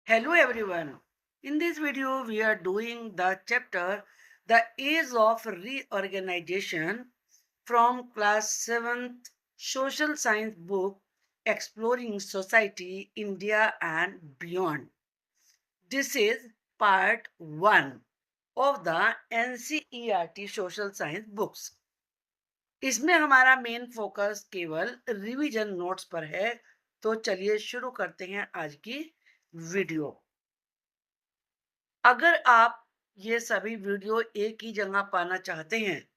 Hello everyone. In this video, we are doing the chapter The Age of Reorganization from class 7th Social Science book Exploring Society, India and Beyond. This is part 1 of the NCERT Social Science books. इसमें हमारा main focus केवल revision notes पर है, तो चलिए शुरू करते हैं आज की वीडियो। अगर आप ये सभी वीडियो एक ही जगह पाना चाहते हैं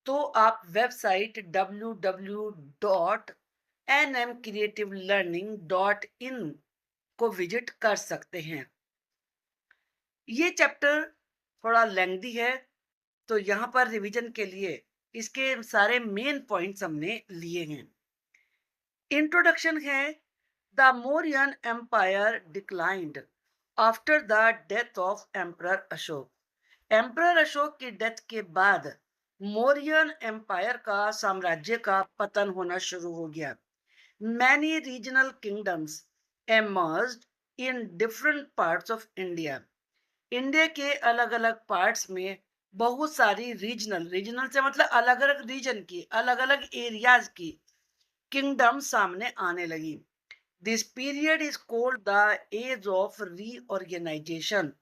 तो आप वेबसाइट www.nmcreativelearning.in को विजिट कर सकते हैं। ये चैप्टर थोड़ा लेंथी है, तो यहाँ पर रिवीजन के लिए इसके सारे मेन पॉइंट्स हमने लिए हैं। इंट्रोडक्शन है, the Mauryan empire declined after the death of emperor Ashoka. Emperor Ashoka की डेथ के बाद मौर्यन एम्पायर का साम्राज्य का पतन होना शुरू हो गया। Many regional kingdoms emerged in different parts of India. India के अलग अलग पार्ट्स में बहुत सारी रीजनल रीजनल से मतलब अलग अलग रीजन की अलग अलग एरियाज की किंगडम सामने आने लगी। This period is called the age of reorganization,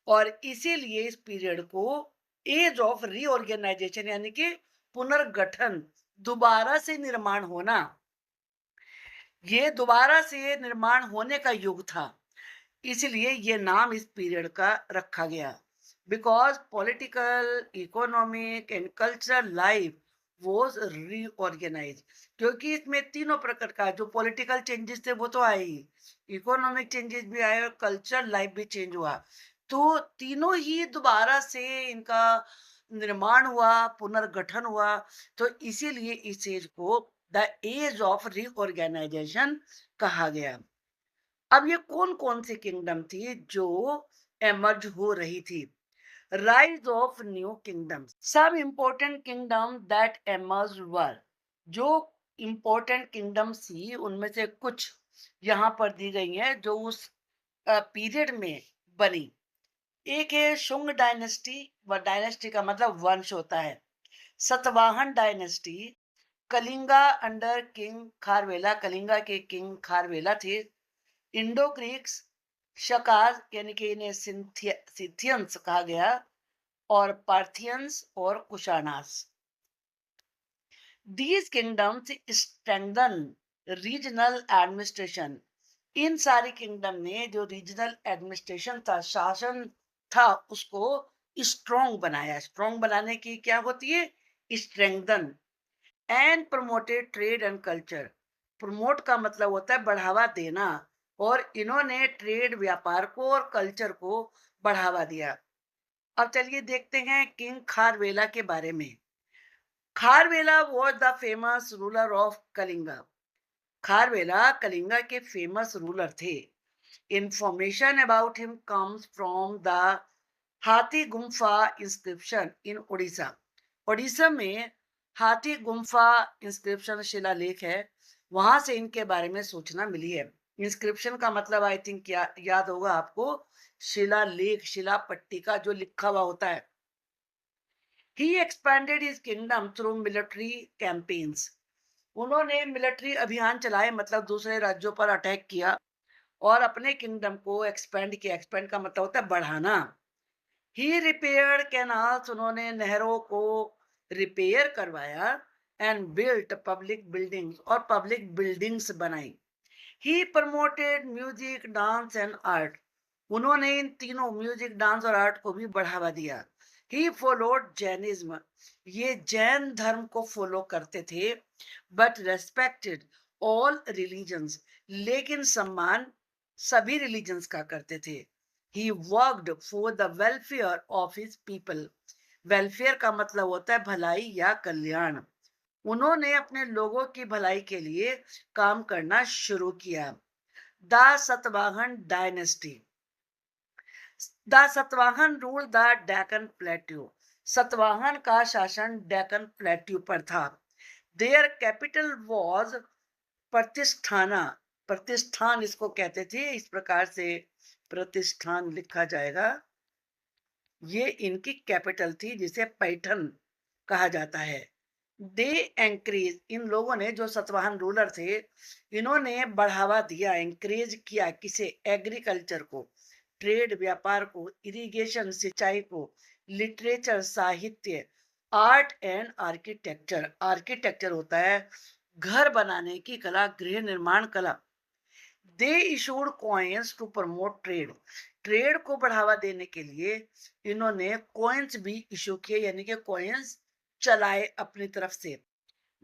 और इसीलिए इस पीरियड को एज ऑफ रीऑर्गेनाइजेशन यानी कि पुनर्गठन, दोबारा से निर्माण होना, ये दोबारा से निर्माण होने का युग था। इसलिए ये नाम इस पीरियड का रखा गया। Because political, economic and cultural life was reorganize, क्योंकि इसमें तीनों प्रकार का जो पॉलिटिकल चेंजेस थे वो तो आए ही, इकोनॉमिक चेंजेस भी आए और कल्चरल लाइफ भी चेंज हुआ। तो तीनों ही दोबारा से इनका निर्माण हुआ, पुनर्गठन हुआ। तो इसीलिए इस एज को द एज ऑफ रीऑर्गेनाइजेशन कहा गया। अब ये कौन कौन सी किंगडम थी जो एमर्ज हो रही थी? Rise of new kingdoms. सब इंपॉर्टेंट किंगडम दैट एमर्ज वर, जो इंपॉर्टेंट किंगडम्स थी उनमें से कुछ यहाँ पर दी गई हैं जो उस पीरियड में बनी। एक है शुंग डायनेस्टी, व डायनेस्टी का मतलब वंश होता है। Satavahana dynasty, Kalinga under king Kharavela, Kalinga के किंग खारवेला थे। इंडो ग्रीक्स, शकाज यानी कि इन्हें सिथियंस कहा गया, और पार्थियंस और Kushanas. These kingdoms strengthen regional administration. इन सारी किंगडम ने जो रीजनल एडमिनिस्ट्रेशन था, शासन था, उसको स्ट्रॉन्ग बनाया। स्ट्रॉन्ग बनाने की क्या होती है? Strengthen. And promoted trade and culture. Promote का मतलब होता है बढ़ावा देना, और इन्होंने ट्रेड, व्यापार को और कल्चर को बढ़ावा दिया। अब चलिए देखते हैं किंग खारवेला के बारे में। Kharavela was the famous ruler of Kalinga. Kharavela Kalinga के फेमस रूलर थे। Information about him comes from the हाथी गुम्फा इंस्क्रिप्शन इन उड़ीसा। उड़ीसा में हाथी गुम्फा इंस्क्रिप्शन शिलालेख है, वहां से इनके बारे में सूचना मिली है। इंस्क्रिप्शन का मतलब आई थिंक याद होगा आपको, शिलालेख, शिला पट्टी का जो लिखा हुआ होता है। He expanded his kingdom through military campaigns. उन्होंने मिलिट्री अभियान चलाए, मतलब दूसरे राज्यों पर अटैक किया और अपने किंगडम को एक्सपेंड किया। एक्सपेंड का मतलब होता है बढ़ाना। ही रिपेयर्ड कैनाल्स, उन्होंने नहरों को रिपेयर करवाया। एंड बिल्ट पब्लिक बिल्डिंग्स, और पब्लिक बिल्डिंग्स बनाई। He promoted music, dance and art. उन्होंने इन तीनों म्यूजिक, डांस और आर्ट को भी बढ़ावा दिया। ही फॉलोड जैनिज्म, ये जैन धर्म को फॉलो करते थे। बट रेस्पेक्टेड ऑल रिलीजन्स, लेकिन सम्मान सभी रिलीजन्स का करते थे। He worked for the welfare of his people. Welfare का मतलब होता है भलाई या कल्याण। उन्होंने अपने लोगों की भलाई के लिए काम करना शुरू किया। The Satavahana dynasty. The Satavahana rule the Deccan plateau. Satavahana का शासन डेक्कन प्लेट्यू पर था। देयर कैपिटल वॉज प्रतिष्ठाना, प्रतिष्ठान इसको कहते थे, इस प्रकार से प्रतिष्ठान लिखा जाएगा। ये इनकी कैपिटल थी जिसे पैठन कहा जाता है। दे एंकरेज, इन लोगों ने, जो सतवाहन रूलर थे, इन्होंने बढ़ावा दिया, एंकरेज किया किसे? एग्रीकल्चर को, ट्रेड व्यापार को, इरिगेशन सिंचाई को, लिटरेचर साहित्य, आर्ट एंड आर्किटेक्चर, आर्किटेक्चर होता है घर बनाने की कला, गृह निर्माण कला। They issued coins to promote trade, trade को बढ़ावा देने के लिए इन्होंने कॉइन्स भी इशू किए, यानी कि कॉइन्स चलाए अपनी तरफ से।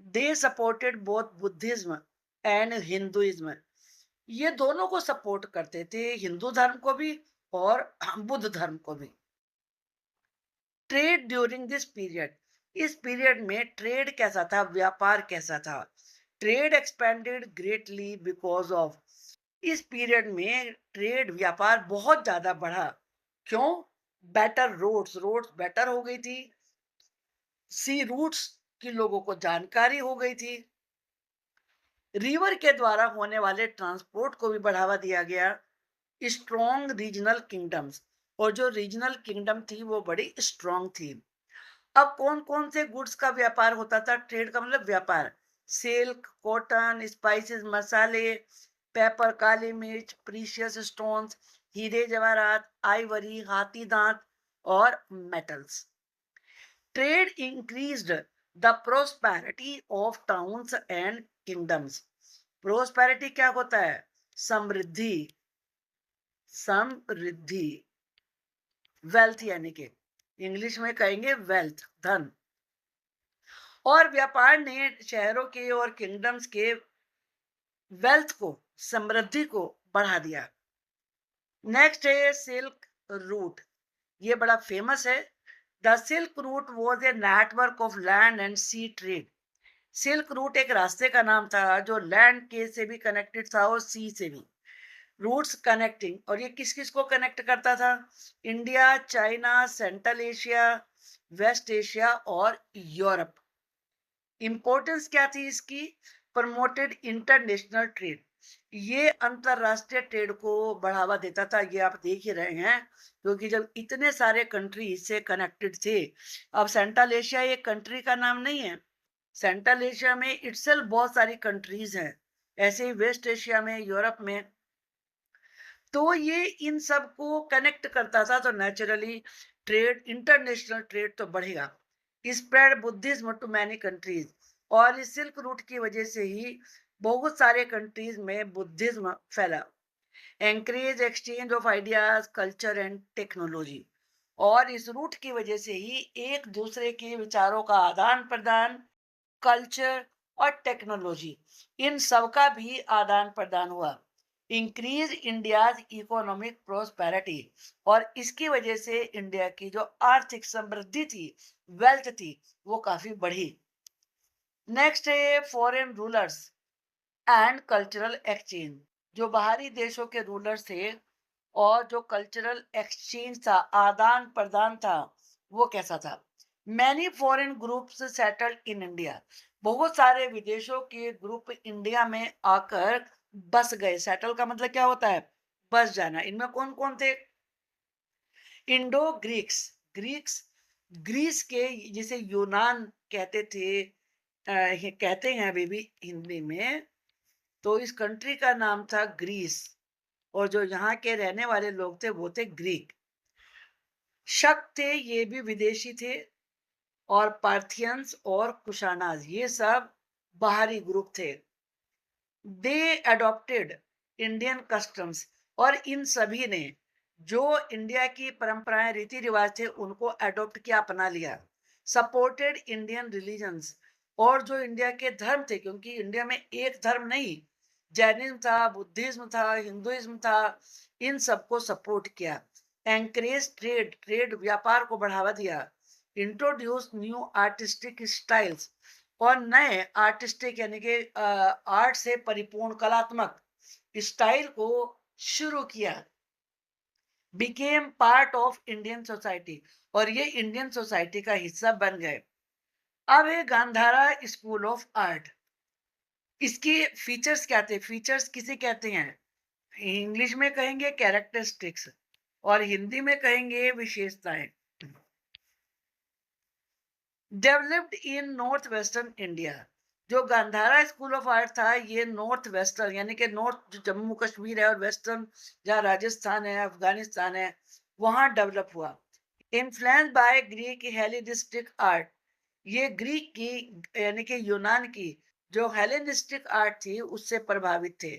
They supported both Buddhism and Hinduism, ये दोनों को सपोर्ट करते थे, हिंदू धर्म को भी और बुद्ध धर्म को भी। ट्रेड ड्यूरिंग दिस पीरियड, इस पीरियड में ट्रेड कैसा था, व्यापार कैसा था? Trade expanded greatly because of, इस पीरियड में ट्रेड व्यापार बहुत ज्यादा बढ़ा। क्यों? बेटर रोड्स, रोड्स बेटर हो गई थी, सी रूट्स की लोगों को जानकारी हो गई थी, रिवर के द्वारा होने वाले ट्रांसपोर्ट को भी बढ़ावा दिया गया। स्ट्रॉन्ग रीजनल किंगडम्स, और जो रीजनल किंगडम थी वो बड़ी स्ट्रॉन्ग थी। अब कौन कौन से गुड्स का व्यापार होता था? ट्रेड का मतलब व्यापार, सिल्क, कॉटन, स्पाइसेस, मसाले, पेपर, काली मिर्च, प्रीशियस स्टोन्स, हीरे जवाहरात, आइवरी, हाथी दांत और metals. Trade increased the prosperity of towns and kingdoms. Prosperity क्या होता है? समृद्धि, समृद्धि, वेल्थ, यानी कि इंग्लिश में कहेंगे वेल्थ, धन। और व्यापार ने शहरों के और किंगडम्स के वेल्थ को, समृद्धि को बढ़ा दिया। नेक्स्ट है सिल्क रूट, ये बड़ा फेमस है। The silk route was a network of land and sea trade, silk route एक रास्ते का नाम था जो लैंड के से भी कनेक्टेड था और सी से भी। रूट्स कनेक्टिंग, और ये किस किस को कनेक्ट करता था? India, China, Central Asia, West Asia और यूरोप। इंपॉर्टेंस क्या थी इसकी? प्रमोटेड इंटरनेशनल ट्रेड, ये अंतरराष्ट्रीय ट्रेड को बढ़ावा देता था। ये आप देख ही रहे हैं, क्योंकि जब इतने सारे कंट्री इससे कनेक्टेड थे, अब सेंट्रल एशिया एक कंट्री का नाम नहीं है, सेंट्रल एशिया में इटसेल्फ बहुत सारी कंट्रीज हैं, ऐसे ही वेस्ट एशिया में, यूरोप में, तो ये इन सब को कनेक्ट करता था, तो नेचुरली ट्रेड, इंटरनेशनल ट्रेड तो बढ़ेगा। Spread Buddhism to many countries, और इस सिल्क रूट की वजह से ही बहुत सारे कंट्रीज में बुद्धिज्म फैला। Encourage exchange of ideas, culture and technology, और इस रूट की वजह से ही एक दूसरे के विचारों का आदान प्रदान, कल्चर और टेक्नोलॉजी, इन सब का भी आदान प्रदान हुआ। इंक्रीज इंडियाज इकोनॉमिक प्रोस्पेरिटी, और इसकी वजह से इंडिया की जो आर्थिक समृद्धि थी, वेल्थ थी, वो काफी बढ़ी। नेक्स्ट है foreign rulers and cultural exchange, जो बाहरी देशों के रूलर्स थे और जो कल्चरल एक्सचेंज था, आदान प्रदान था, वो कैसा था? Many foreign groups settled in India, बहुत सारे विदेशों के ग्रुप इंडिया में आकर बस गए। सेटल का मतलब क्या होता है? बस जाना। इनमें कौन कौन थे? इंडो ग्रीक्स, ग्रीक्स ग्रीस के, जिसे यूनान कहते थे, कहते हैं अभी भी हिंदी में, तो इस कंट्री का नाम था ग्रीस, और जो यहाँ के रहने वाले लोग थे वो थे ग्रीक। शक थे, ये भी विदेशी थे, और पार्थियंस और कुशानाज, ये सब बाहरी ग्रुप थे। दे अडॉप्टेड इंडियन कस्टम्स, और इन सभी ने जो इंडिया की परंपराएं, रीति रिवाज थे, उनको अडॉप्ट किया, अपना लिया। सपोर्टेड इंडियन रिलीजन्स, और जो इंडिया के धर्म थे, क्योंकि इंडिया में एक धर्म नहीं, जैनिज्म था, बुद्धिज्म था, हिंदुइज्म था, इन सबको सपोर्ट किया। एंकरेज ट्रेड, ट्रेड व्यापार को बढ़ावा दिया। इंट्रोड्यूस न्यू आर्टिस्टिक स्टाइल्स, और नए आर्टिस्टिक यानी कि आर्ट से परिपूर्ण कलात्मक स्टाइल को शुरू किया। Became part of Indian society, और ये इंडियन सोसाइटी का हिस्सा बन गए। अब है गांधारा स्कूल ऑफ आर्ट, इसके फीचर्स क्या थे? फीचर्स किसे कहते हैं? इंग्लिश में कहेंगे कैरेक्टरिस्टिक्स और हिंदी में कहेंगे विशेषताएं। Developed in north western India. जो गांधारा स्कूल ऑफ आर्ट था, ये नॉर्थ वेस्टर्न यानी कि नॉर्थ जो जम्मू कश्मीर है और वेस्टर्न जहाँ राजस्थान है, अफगानिस्तान है, वहां डेवलप हुआ। Influence by Greek Hellenistic art. ये ग्रीक की यानी कि यूनान की जो हेलेनिस्टिक आर्ट थी उससे प्रभावित थे।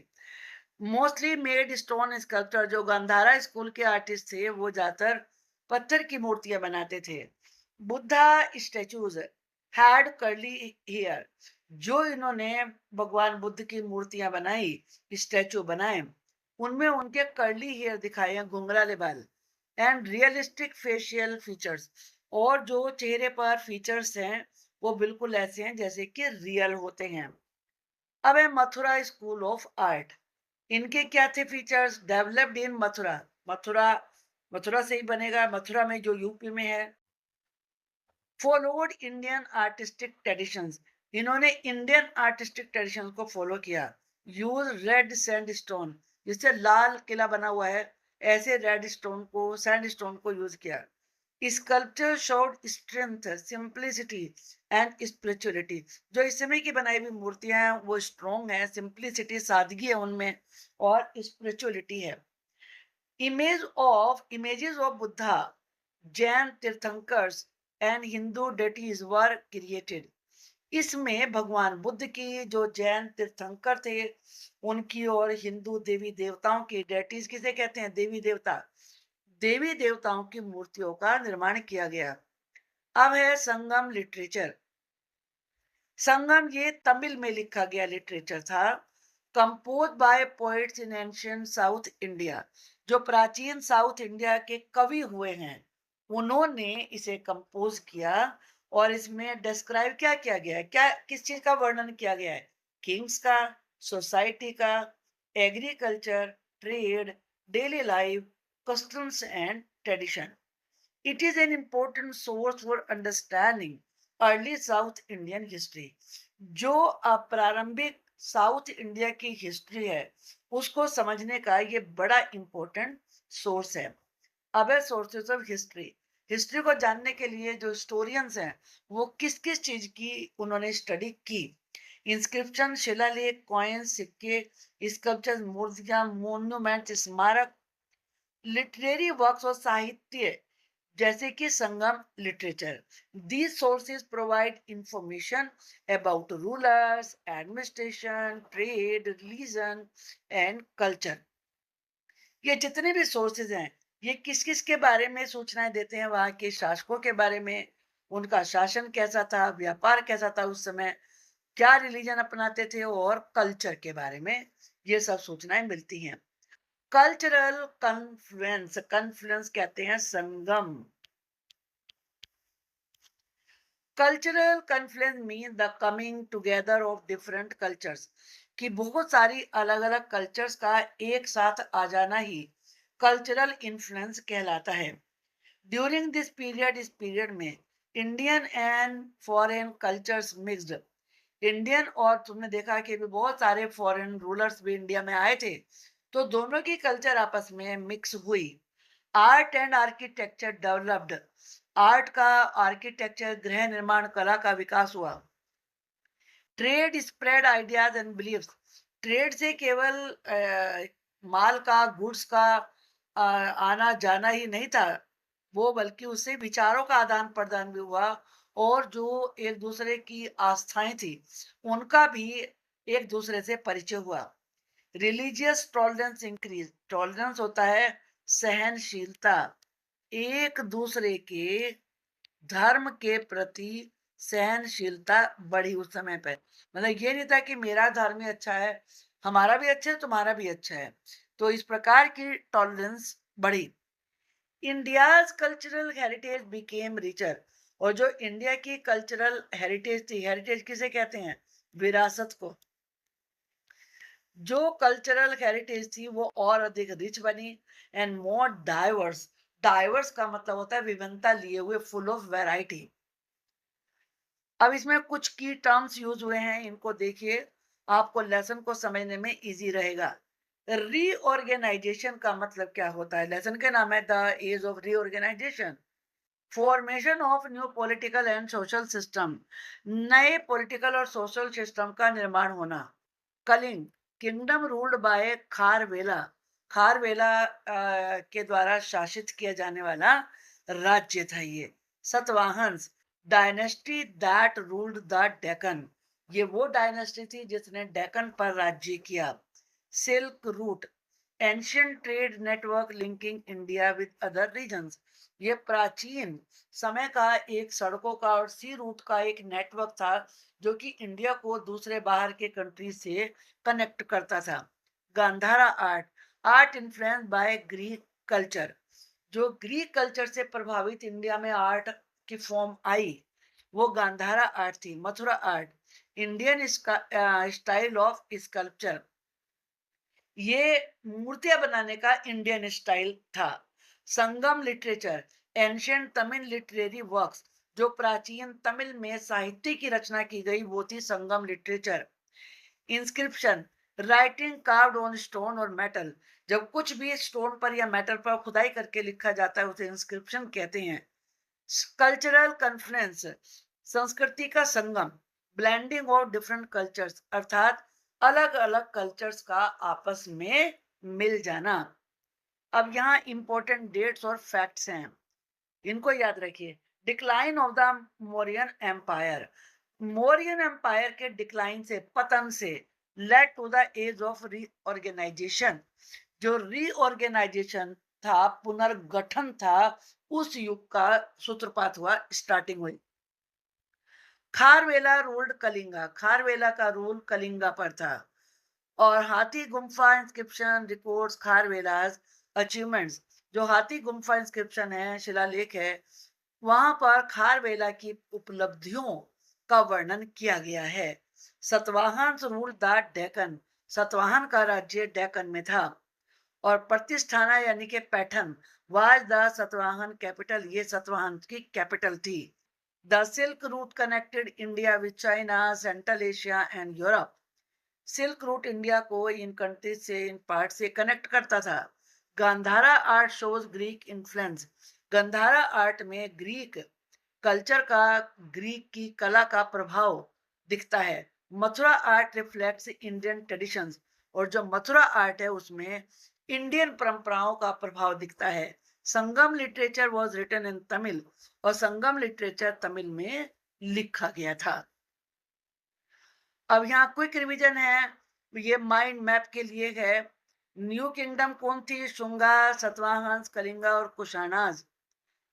Mostly made stone sculpture. जो गांधारा स्कूल के आर्टिस्ट थे वो ज्यादातर पत्थर की मूर्तियां बनाते थे। Buddha statues had curly hair. जो इन्होंने भगवान बुद्ध की मूर्तियां बनाई, स्टेचू बनाए, उनमें उनके कर्ली हेयर दिखाए हैं, घुंघराले बाल। And realistic facial features. और जो चेहरे पर फीचर्स हैं वो बिल्कुल ऐसे हैं जैसे कि रियल होते हैं। अब है मथुरा स्कूल ऑफ आर्ट। इनके क्या थे features? Developed in Mathura. Mathura, Mathura से ही बनेगा, मथुरा में जो यूपी में है। Followed Indian artistic traditions. इन्होंने इंडियन आर्टिस्टिक ट्रेडिशंस को फॉलो किया। यूज रेड सैंडस्टोन, जिससे लाल किला बना हुआ है, ऐसे रेड स्टोन को, सैंडस्टोन को यूज किया। Sculpture showed strength, simplicity and spirituality. जो इस समय की बनाई हुई मूर्तियां हैं वो स्ट्रॉन्ग है, सिंप्लिसिटी सादगी है उनमें, और स्पिरिचुअलिटी है। images of Buddha, Jain Tirthankars and Hindu deities were created. इसमें भगवान बुद्ध की जो जैन तीर्थंकर थे उनकी और हिंदू देवी देवताओं की, डेटीज किसे कहते हैं? देवी देवता। देवी देवताओं की मूर्तियों का निर्माण किया गया। अब है संगम लिटरेचर। संगम ये तमिल में लिखा गया लिटरेचर था। Compose bye poets in ancient south India. जो प्राचीन साउथ इंडिया के कवि हुए हैं उन्होंने इसे कंपोज किया। और इसमें डिस्क्राइब क्या किया गया है, क्या किस चीज का वर्णन किया गया है? किंग्स का, सोसाइटी का, agriculture, trade, daily life, customs and tradition. It is an important source for understanding early South Indian history. जो प्रारंभिक साउथ इंडिया की हिस्ट्री है उसको समझने का ये बड़ा इंपॉर्टेंट सोर्स है। अब है सोर्सेस ऑफ हिस्ट्री। हिस्ट्री को जानने के लिए जो हिस्टोरियंस हैं वो किस किस चीज की उन्होंने स्टडी की। इंस्क्रिप्शन, शिलालेख, कॉइन, सिक्के, स्कल्पचर्स, मूर्तियां, मोन्यूमेंट, स्मारक, लिटरेरी वर्क्स और साहित्य जैसे कि संगम literature. These sources provide information about rulers, administration, trade, religion and culture. ये जितने भी सोर्सेज हैं ये किस किस के बारे में सूचनाएं देते हैं? वहां के शासकों के बारे में, उनका शासन कैसा था, व्यापार कैसा था उस समय, क्या रिलीजन अपनाते थे, और कल्चर के बारे में ये सब सूचनाएं मिलती हैं। कल्चरल कन्फ्लुएंस, कन्फ्लुएंस कहते हैं संगम। Cultural confluence mean the coming together of different cultures. कि बहुत सारी अलग अलग कल्चर्स का एक साथ आ जाना ही कल्चरल इन्फ्लुएंस कहलाता है। ड्यूरिंग दिस पीरियड, इस पीरियड में Indian and foreign cultures mixed. Indian, और तुमने देखा कि भी बहुत सारे फॉरेन रूलर्स भी इंडिया में आए थे, तो दोनों की कल्चर आपस में मिक्स हुई। Art and architecture developed. Art का, आर्किटेक्चर, गृह निर्माण कला का विकास हुआ। Trade spread ideas and beliefs. Trade से केवल माल का, गुड्स का आना जाना ही नहीं था वो, बल्कि उससे विचारों का आदान प्रदान भी हुआ। और जो एक दूसरे की आस्थाएं थी उनका भी एक दूसरे से परिचय हुआ। Religious tolerance increase. टॉलरेंस होता है सहनशीलता, एक दूसरे के धर्म के प्रति सहनशीलता बढ़ी उस समय पे। मतलब ये नहीं था कि मेरा धर्म ही अच्छा है, हमारा भी अच्छा है, तुम्हारा भी अच्छा है। तो इस प्रकार की टॉलरेंस बढ़ी। India's cultural heritage became richer. और जो इंडिया की कल्चरल हेरिटेज थी, हेरिटेज किसे कहते हैं? विरासत को। जो कल्चरल हेरिटेज थी वो और अधिक रिच बनी एंड मोर डाइवर्स। डाइवर्स का मतलब होता है विभिन्नता लिए हुए, फुल ऑफ वैरायटी। अब इसमें कुछ की टर्म्स यूज हुए हैं, इनको देखिए, आपको लेसन को समझने में इजी रहेगा। रीऑर्गेनाइजेशन का मतलब क्या होता है? लेसन का नाम है the age of reorganisation. Formation of new political and social system, नए पॉलिटिकल और सोशल सिस्टम का निर्माण होना। Kalinga, kingdom ruled by Kharavela, Kharavela के द्वारा शासित किया जाने वाला राज्य था ये। Satavahanas, dynasty that ruled the Deccan, ये वो डायनेस्टी थी जिसने डेक्कन पर राज्य किया। Silk route, ancient trade network linking India with other regions, ये प्राचीन समय का एक सड़कों का और सी रूट का एक नेटवर्क था जो कि इंडिया को दूसरे बाहर के कंट्री से कनेक्ट करता था। Gandhara art, art influence by Greek culture, जो ग्रीक कल्चर से प्रभावित इंडिया में आर्ट की फॉर्म आई वो गांधारा आर्ट थी। Mathura art, Indian style of sculpture, ये मूर्तियां बनाने का इंडियन स्टाइल था। Sangam literature, ancient Tamil literary works, जो प्राचीन तमिल में साहित्य की रचना की गई वो थी Sangam literature. Inscription, writing carved on stone और मेटल, जब कुछ भी स्टोन पर या मेटल पर खुदाई करके लिखा जाता है उसे इंस्क्रिप्शन कहते हैं। कल्चरल कन्फ्लुएंस, संस्कृति का संगम, ब्लेंडिंग ऑफ डिफरेंट कल्चर्स, अर्थात अलग अलग कल्चर्स का आपस में मिल जाना। अब यहाँ इंपॉर्टेंट डेट्स और फैक्ट्स हैं, इनको याद रखिए। Decline of the Mauryan empire, Mauryan empire के डिक्लाइन से, पतन से, led to the age of reorganization, जो रीऑर्गेनाइजेशन था, पुनर्गठन था, उस युग का सूत्रपात हुआ, स्टार्टिंग हुई। खारवेला रूल्ड कलिंगा, खारवेला का रूल कलिंगा पर था। और हाथी गुम्फा इंस्क्रिप्शन रिकॉर्ड्स खारवेलाज अचीवमेंट्स, जो हाथी गुम्फा इंस्क्रिप्शन है, शिलालेख है, वहां पर खारवेला की उपलब्धियों का वर्णन किया गया है। सतवाहन रूल द डेक्कन, सतवाहन का राज्य डेक्कन में था। और प्रतिष्ठाना यानी कि Paithan was the Satavahana capital, ये सतवाहन की कैपिटल थी। The silk root connected India with China, Central Asia and Europe, silk route India को इन कंट्रीज से, इन पार्ट से कनेक्ट करता था। Gandhara art shows Greek influence, Gandhara art में ग्रीक कल्चर का, ग्रीक की कला का प्रभाव दिखता है। Mathura art reflects Indian traditions, और जो मथुरा आर्ट है उसमें इंडियन परंपराओं का प्रभाव दिखता है। Sangam literature was written in Tamil, और संगम लिटरेचर तमिल में लिखा गया था। अब यहाँ क्विक रिवीजन है, ये माइंड मैप के लिए है। न्यू किंगडम कौन थी? शुंगा, सतवाहंस, कलिंगा और कुशानाज।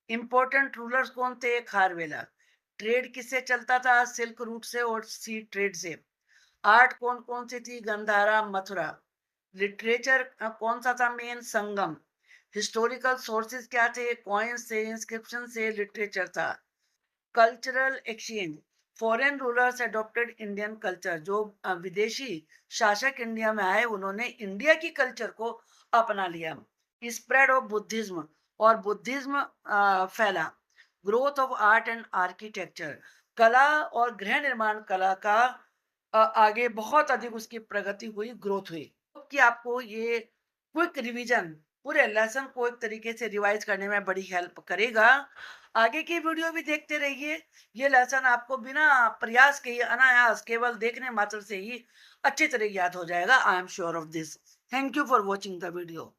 इंपॉर्टेंट रूलर्स कौन थे? खारवेला। ट्रेड किससे चलता था? सिल्क रूट से और सी ट्रेड से। आर्ट कौन कौन सी थी? गंधारा, मथुरा। लिटरेचर कौन सा था मेन? संगम। हिस्टोरिकल सोर्सेज क्या थे? कॉइन्स से, इंस्क्रिप्शन से, लिटरेचर था। Cultural exchange, foreign rulers adopted Indian culture, जो विदेशी शासक इंडिया में आए उन्होंने इंडिया की कल्चर को अपना लिया। स्प्रेड ऑफ बुद्धिज्म, और बुद्धिज्म फैला। Growth of art and architecture, कला और गृह निर्माण कला का आगे बहुत अधिक उसकी प्रगति हुई, ग्रोथ हुई। कि आपको ये क्विक रिवीजन पूरे लेसन को एक तरीके से रिवाइज करने में बड़ी हेल्प करेगा। आगे की वीडियो भी देखते रहिए, ये लेसन आपको बिना प्रयास के ही, अनायास, केवल देखने मात्र से ही अच्छी तरह याद हो जाएगा। I am sure of this. Thank you for watching the video.